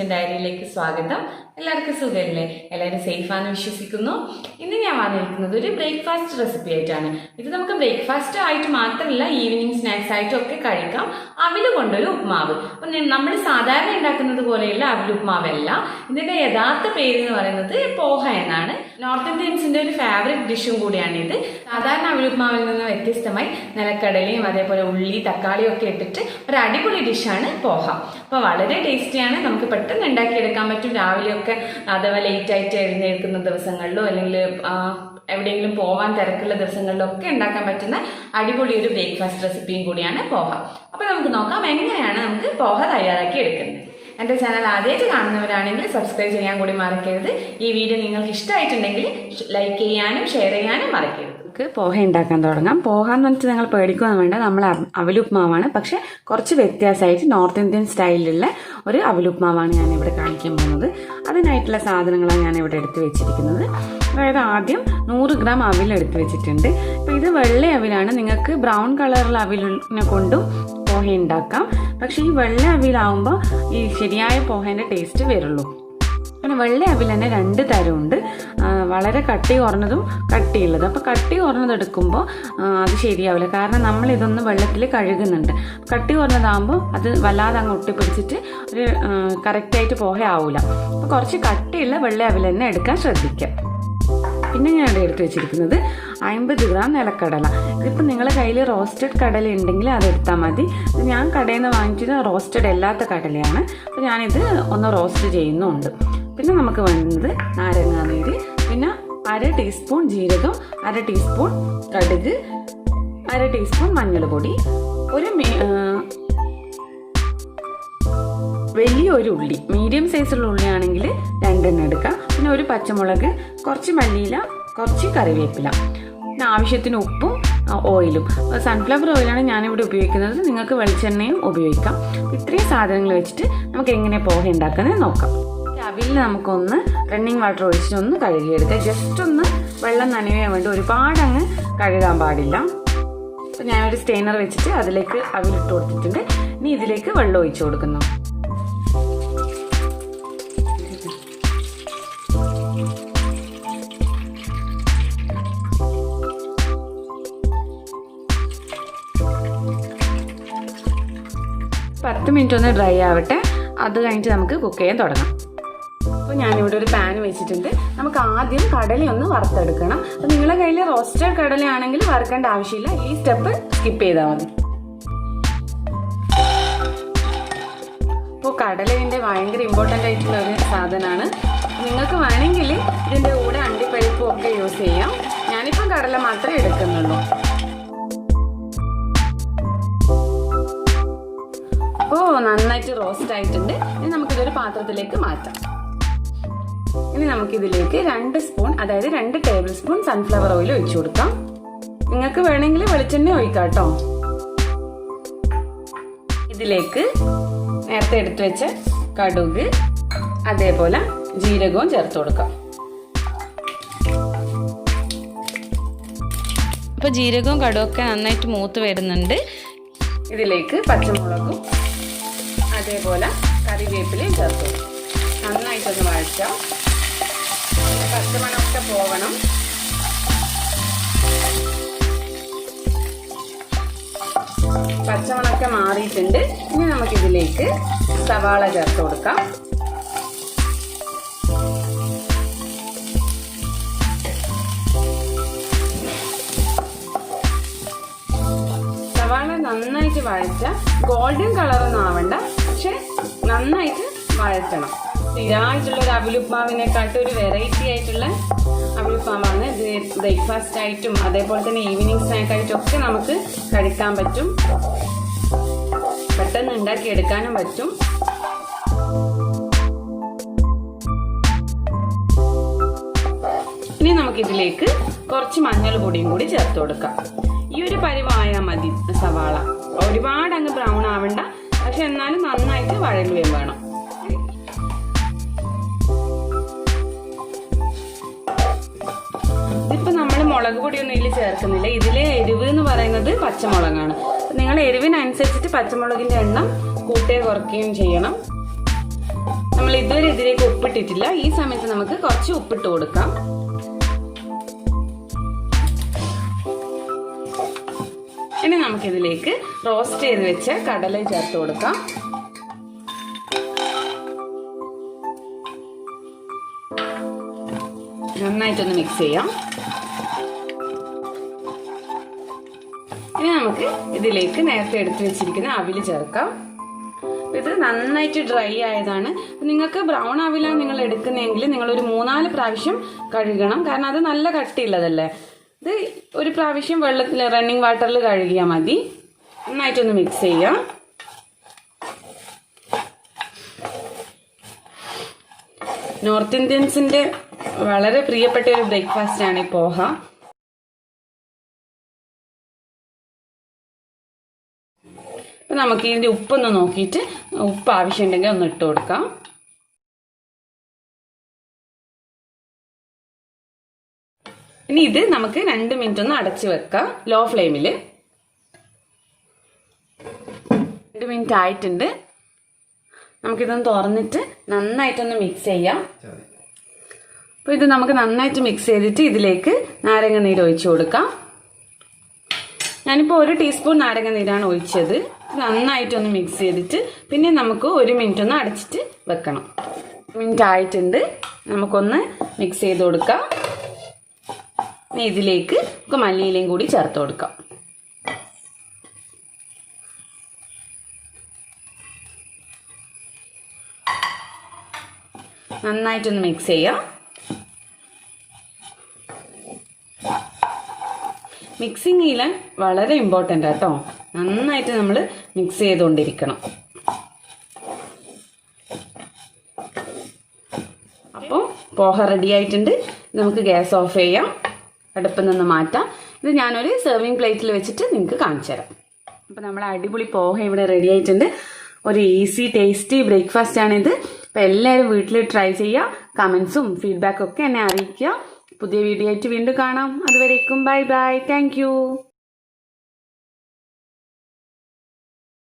Kitchen ഡയറിയിലേക്ക് സ്വാഗതം. എല്ലാവർക്കും സുഖമല്ലേ? എല്ലാവരും സേഫാണെന്ന് വിശ്വസിക്കുന്നു. ഇന്ന് ഞാൻ വന്നിരിക്കുന്നത് ഒരു ബ്രേക്ക്ഫാസ്റ്റ് റെസിപ്പി ആയിട്ടാണ്. ഇത് നമുക്ക് ബ്രേക്ക്ഫാസ്റ്റ് ആയിട്ട് മാത്രമല്ല, ഈവനിങ് സ്നാക്സ് ആയിട്ടും ഒക്കെ കഴിക്കാം. അവില് കൊണ്ടൊരു ഉപ്മാവ്. അപ്പം നമ്മൾ സാധാരണ ഉണ്ടാക്കുന്നത് പോലെയുള്ള അവിൽ ഉപ്മാവല്ല. ഇതിന്റെ യഥാർത്ഥ പേര് എന്ന് പറയുന്നത് പോഹ എന്നാണ്. നോർത്ത് ഇന്ത്യൻസിന്റെ ഒരു ഫേവറേറ്റ് ഡിഷും കൂടിയാണ് ഇത്. സാധാരണ അവിൽ ഉപ്മാവിൽ നിന്ന് വ്യത്യസ്തമായി നിലക്കടലയും അതേപോലെ ഉള്ളി തക്കാളിയും ഒക്കെ ഇട്ടിട്ട് ഒരു അടിപൊളി ഡിഷാണ് പോഹ. അപ്പോൾ വളരെ ടേസ്റ്റിയാണ്. നമുക്ക് പെട്ടെന്ന് ഉണ്ടാക്കിയെടുക്കാൻ പറ്റും. രാവിലെയൊക്കെ അഥവാ ലേറ്റ് ആയിട്ട് എഴുന്നേൽക്കുന്ന ദിവസങ്ങളിലോ അല്ലെങ്കിൽ എവിടെയെങ്കിലും പോവാൻ തിരക്കുള്ള ദിവസങ്ങളിലൊക്കെ ഉണ്ടാക്കാൻ പറ്റുന്ന അടിപൊളി ഒരു ബ്രേക്ക്ഫാസ്റ്റ് റെസിപ്പിയും കൂടിയാണ് പോഹ. അപ്പോൾ നമുക്ക് നോക്കാം എങ്ങനെയാണ് നമുക്ക് പോഹ തയ്യാറാക്കി എടുക്കുന്നത്. എൻ്റെ ചാനൽ ആദ്യമായിട്ട് കാണുന്നവരാണെങ്കിൽ സബ്സ്ക്രൈബ് ചെയ്യാൻ കൂടി മറക്കരുത്. ഈ വീഡിയോ നിങ്ങൾക്ക് ഇഷ്ടമായിട്ടുണ്ടെങ്കിൽ ലൈക്ക് ചെയ്യാനും ഷെയർ ചെയ്യാനും മറക്കരുത്. പോഹ ഉണ്ടാക്കാൻ തുടങ്ങാം. പോഹ എന്ന് വെച്ചാൽ നിങ്ങൾ പേടിക്കുകയൊന്നും വേണ്ട, നമ്മൾ അവലുപ്മാവാണ്. പക്ഷെ കുറച്ച് വ്യത്യാസമായിട്ട് നോർത്ത് ഇന്ത്യൻ സ്റ്റൈലിലുള്ള ഒരു അവലുപ്മാവാണ് ഞാൻ ഇവിടെ കാണിക്കാൻ പോകുന്നത്. അതിനായിട്ടുള്ള സാധനങ്ങളാണ് ഞാൻ ഇവിടെ എടുത്ത് വെച്ചിരിക്കുന്നത്. അതായത് ആദ്യം 100 ഗ്രാം അവിൽ എടുത്ത് വെച്ചിട്ടുണ്ട്. അപ്പം ഇത് വെള്ള അവിലാണ്. നിങ്ങൾക്ക് ബ്രൗൺ കളറുള്ള അവിലിനെ കൊണ്ടും പോഹ ഉണ്ടാക്കാം. പക്ഷെ ഈ വെള്ള അവിലാവുമ്പോൾ ഈ ശരിയായ പോഹേൻ്റെ ടേസ്റ്റ് വരുള്ളൂ. പിന്നെ വെള്ള അവിൽ തന്നെ 2 തരമുണ്ട്. വളരെ കട്ടി കുറഞ്ഞതും കട്ടിയുള്ളതും. അപ്പോൾ കട്ടി കുറഞ്ഞത് എടുക്കുമ്പോൾ അത് ശരിയാവില്ല. കാരണം നമ്മൾ ഇതൊന്ന് വെള്ളത്തിൽ കഴുകുന്നുണ്ട്. കട്ടി കുറഞ്ഞതാകുമ്പോൾ അത് വല്ലാതെ അങ്ങ് ഒട്ടിപ്പിടിച്ചിട്ട് ഒരു കറക്റ്റായിട്ട് പോഹ ആവില്ല. അപ്പോൾ കുറച്ച് കട്ടിയുള്ള വെള്ള അവിൽ തന്നെ എടുക്കാൻ ശ്രദ്ധിക്കാം. പിന്നെ ഞാൻ ഇവിടെ എടുത്ത് വെച്ചിരിക്കുന്നത് 50 ഗ്രാം നിലക്കടല. ഇതിപ്പോൾ നിങ്ങളുടെ കയ്യിൽ റോസ്റ്റഡ് കടല ഉണ്ടെങ്കിൽ അതെടുത്താൽ മതി. ഞാൻ കടയിൽ നിന്ന് വാങ്ങിച്ചത് റോസ്റ്റഡ് അല്ലാത്ത കടലയാണ്. അപ്പോൾ ഞാനിത് ഒന്ന് റോസ്റ്റ് ചെയ്യുന്നുണ്ട്. പിന്നെ നമുക്ക് വേണ്ടുന്നത് നാരങ്ങാനീര്, പിന്നെ 1/2 ടീസ്പൂൺ ജീരകം, 1/2 ടീസ്പൂൺ കടുക്, 1/2 ടീസ്പൂൺ മഞ്ഞൾപ്പൊടി, ഒരു വലിയൊരു ഉള്ളി, മീഡിയം സൈസുള്ള ഉള്ളിയാണെങ്കിൽ 2 എണ്ണം എടുക്കാം. പിന്നെ ഒരു പച്ചമുളക്, കുറച്ച് മല്ലിയില, കുറച്ച് കറിവേപ്പില, പിന്നെ ആവശ്യത്തിന് ഉപ്പും ഓയിലും. സൺഫ്ലവർ ഓയിലാണ് ഞാനിവിടെ ഉപയോഗിക്കുന്നത്. നിങ്ങൾക്ക് വെളിച്ചെണ്ണയും ഉപയോഗിക്കാം. ഇത്രയും സാധനങ്ങൾ വെച്ചിട്ട് നമുക്ക് എങ്ങനെ പോഹ ഉണ്ടാക്കുന്നത് നോക്കാം. അവിൽ നമുക്കൊന്ന് റണ്ണിങ് വാട്ടർ ഒഴിച്ചിട്ട് ഒന്ന് കഴുകിയെടുക്കാം. ജസ്റ്റ് ഒന്ന് വെള്ളം നനയാൻ വേണ്ടി, ഒരുപാട് അങ്ങ് കഴുകാൻ പാടില്ല. അപ്പം ഞാനൊരു സ്റ്റെയിനർ വെച്ചിട്ട് അതിലേക്ക് അവിലിട്ട് കൊടുത്തിട്ടുണ്ട്. ഇനി ഇതിലേക്ക് വെള്ളം ഒഴിച്ചു കൊടുക്കുന്നു. പത്ത് മിനിറ്റ് ഒന്ന് ഡ്രൈ ആവട്ടെ. അത് കഴിഞ്ഞിട്ട് നമുക്ക് കുക്ക് ചെയ്യാൻ തുടങ്ങാം. അപ്പോൾ ഞാനിവിടെ ഒരു പാൻ വെച്ചിട്ടുണ്ട്. നമുക്ക് ആദ്യം കടലയൊന്ന് വറുത്തെടുക്കണം. അപ്പോൾ നിങ്ങളുടെ കയ്യിൽ റോസ്റ്റഡ് കടലയാണെങ്കിൽ വറുക്കേണ്ട ആവശ്യമില്ല. ഈ സ്റ്റെപ്പ് സ്കിപ്പ് ചെയ്താൽ മതി. അപ്പോൾ കടല ഇതിൻ്റെ ഭയങ്കര ഇമ്പോർട്ടൻ്റ് ആയിട്ടുള്ള ഒരു സാധനമാണ്. നിങ്ങൾക്ക് വേണമെങ്കിൽ ഇതിൻ്റെ കൂടെ അണ്ടിപ്പരിപ്പും ഒക്കെ യൂസ് ചെയ്യാം. ഞാനിപ്പം കടല മാത്രമേ എടുക്കുന്നുള്ളൂ. അപ്പോൾ നന്നായിട്ട് റോസ്റ്റ് ആയിട്ടുണ്ട്. ഇനി നമുക്കിതൊരു പാത്രത്തിലേക്ക് മാറ്റാം. ഇനി നമുക്കിതിലേക്ക് 2 സ്പൂൺ, അതായത് 2 ടേബിൾ സ്പൂൺ സൺഫ്ലവർ ഓയിൽ ഒഴിച്ചു കൊടുക്കാം. നിങ്ങൾക്ക് വേണമെങ്കിൽ വെളിച്ചെണ്ണ ഒഴിക്കാം കേട്ടോ. ഇതിലേക്ക് നേരത്തെ എടുത്തു വെച്ച കടുക് അതേപോലെ ജീരകവും ചേർത്ത് കൊടുക്കാം. അപ്പോൾ ജീരകവും കടുകൊക്കെ നന്നായിട്ട് മൂത്ത് വരുന്നുണ്ട്. ഇതിലേക്ക് പച്ചമുളകും അതേപോലെ കറിവേപ്പിലയും ചേർത്ത് കൊടുക്കും. നന്നായിട്ടൊന്ന് വഴറ്റാം. പച്ചമണമൊക്കെ പോകണം. പച്ചമണമൊക്കെ മാറിയിട്ടുണ്ട്. ഇനി നമുക്കിതിലേക്ക് സവാള ചേർത്ത് കൊടുക്കാം. സവാള നന്നായിട്ട് വഴറ്റാം. ഗോൾഡൻ കളറൊന്നും ആവണ്ട, പക്ഷെ നന്നായിട്ട് വഴറ്റണം. സ്ഥിരമായിട്ടുള്ളൊരു അവിലുപ്മാവിനെക്കാട്ടും ഒരു വെറൈറ്റി ആയിട്ടുള്ള അവിലുപ്മാവാണ് ഇത്. ബ്രേക്ക്ഫാസ്റ്റ് ആയിട്ടും അതേപോലെ തന്നെ ഈവനിങ് സ്നാക്ക് ആയിട്ടും ഒക്കെ നമുക്ക് കഴിക്കാൻ പറ്റും. പെട്ടെന്ന് ഉണ്ടാക്കിയെടുക്കാനും പറ്റും. ഇനി നമുക്കിതിലേക്ക് കുറച്ച് മഞ്ഞൾ പൊടിയും കൂടി ചേർത്ത് കൊടുക്കാം. ഈ ഒരു പരിവായാൽ മതി സവാള. ഒരുപാട് അങ്ങ് ബ്രൗൺ ആവണ്ട, പക്ഷെ എന്നാലും നന്നായിട്ട് വഴലുകയും വേണം. ഇതിപ്പോൾ നമ്മൾ മുളക് പൊടിയൊന്നും ഇതിൽ ചേർക്കുന്നില്ല. ഇതിലെ എരിവ് എന്ന് പറയുന്നത് പച്ചമുളകാണ്. നിങ്ങൾ എരിവിനനുസരിച്ചിട്ട് പച്ചമുളകിൻ്റെ എണ്ണം കൂട്ടുകയും കുറയ്ക്കുകയും ചെയ്യണം. നമ്മൾ ഇതുവരെ ഇതിലേക്ക് ഉപ്പിട്ടിട്ടില്ല. ഈ സമയത്ത് നമുക്ക് കുറച്ച് ഉപ്പിട്ട് കൊടുക്കാം. ഇനി നമുക്കിതിലേക്ക് റോസ്റ്റ് ചെയ്ത് വെച്ച കടല ചേർത്ത് കൊടുക്കാം. നന്നായിട്ടൊന്ന് മിക്സ് ചെയ്യാം. ഇനി നമുക്ക് ഇതിലേക്ക് നേരത്തെ എടുത്തു വെച്ചിരിക്കുന്ന അവിൽ ചേർക്കാം. ഇത് നന്നായിട്ട് ഡ്രൈ ആയതാണ്. നിങ്ങൾക്ക് ബ്രൗൺ അവിലാണ് നിങ്ങൾ എടുക്കുന്നതെങ്കിൽ നിങ്ങൾ ഒരു 3-4 പ്രാവശ്യം കഴുകണം. കാരണം അത് നല്ല കട്ടിയുള്ളതല്ലേ. ഇത് ഒരു പ്രാവശ്യം വെള്ളത്തിൽ റണ്ണിങ് വാട്ടറിൽ കഴുകിയാൽ മതി. നന്നായിട്ടൊന്ന് മിക്സ് ചെയ്യാം. നോർത്ത് ഇന്ത്യൻസിന്റെ വളരെ പ്രിയപ്പെട്ട ഒരു ബ്രേക്ക്ഫാസ്റ്റ് ആണ് ഈ പോഹ. അപ്പൊ നമുക്ക് ഇതിന്റെ ഉപ്പൊന്ന് നോക്കിയിട്ട് ഉപ്പ് ആവശ്യമുണ്ടെങ്കിൽ ഒന്ന് ഇട്ട് കൊടുക്കാം. ഇനി ഇത് നമുക്ക് 2 മിനിറ്റ് ഒന്ന് അടച്ചു വെക്കാം ലോ ഫ്ലെയിമിൽ. 2 മിനിറ്റ് ആയിട്ടുണ്ട്. നമുക്കിതൊന്ന് തുറന്നിട്ട് നന്നായിട്ടൊന്ന് മിക്സ് ചെയ്യാം. അപ്പോൾ ഇത് നമുക്ക് നന്നായിട്ട് മിക്സ് ചെയ്തിട്ട് ഇതിലേക്ക് നാരങ്ങ നീര് ഒഴിച്ചു കൊടുക്കാം. ഞാനിപ്പോൾ 1 ടീസ്പൂൺ നാരങ്ങ നീരാണ് ഒഴിച്ചത്. നന്നായിട്ടൊന്ന് മിക്സ് ചെയ്തിട്ട് പിന്നെ നമുക്ക് 1 മിനിറ്റ് ഒന്ന് അടച്ചിട്ട് വെക്കണം. 1 മിനിറ്റ് ആയിട്ടുണ്ട്. നമുക്കൊന്ന് മിക്സ് ചെയ്ത് കൊടുക്കാം. ഇതിലേക്ക് നമുക്ക് മല്ലിയിലയും കൂടി ചേർത്ത് കൊടുക്കാം. നന്നായിട്ടൊന്ന് മിക്സ് ചെയ്യാം. മിക്സിങ് ചെയ്യാൻ വളരെ ഇമ്പോർട്ടൻ്റ് ആട്ടോ. നന്നായിട്ട് നമ്മൾ മിക്സ് ചെയ്തുകൊണ്ടിരിക്കണം. അപ്പോൾ പോഹ റെഡി ആയിട്ടുണ്ട്. നമുക്ക് ഗ്യാസ് ഓഫ് ചെയ്യാം. അടുപ്പിൽ നിന്ന് മാറ്റാം. ഇത് ഞാനൊരു സെർവിങ് പ്ലേറ്റിൽ വെച്ചിട്ട് നിങ്ങൾക്ക് കാണിച്ചു തരാം. അപ്പോൾ നമ്മുടെ അടിപൊളി പോഹ ഇവിടെ റെഡി ആയിട്ടുണ്ട്. ഒരു ഈസി ടേസ്റ്റി ബ്രേക്ക്ഫാസ്റ്റ് ആണിത്. അപ്പോൾ എല്ലാവരും വീട്ടിൽ ട്രൈ ചെയ്യുക. കമൻസും ഫീഡ്ബാക്കും ഒക്കെ എന്നെ അറിയിക്കുക. പുതിയ വീഡിയോ ആയിട്ട് വീണ്ടും കാണാം. അതുവരേക്കും ബൈ ബൈ. Thank you.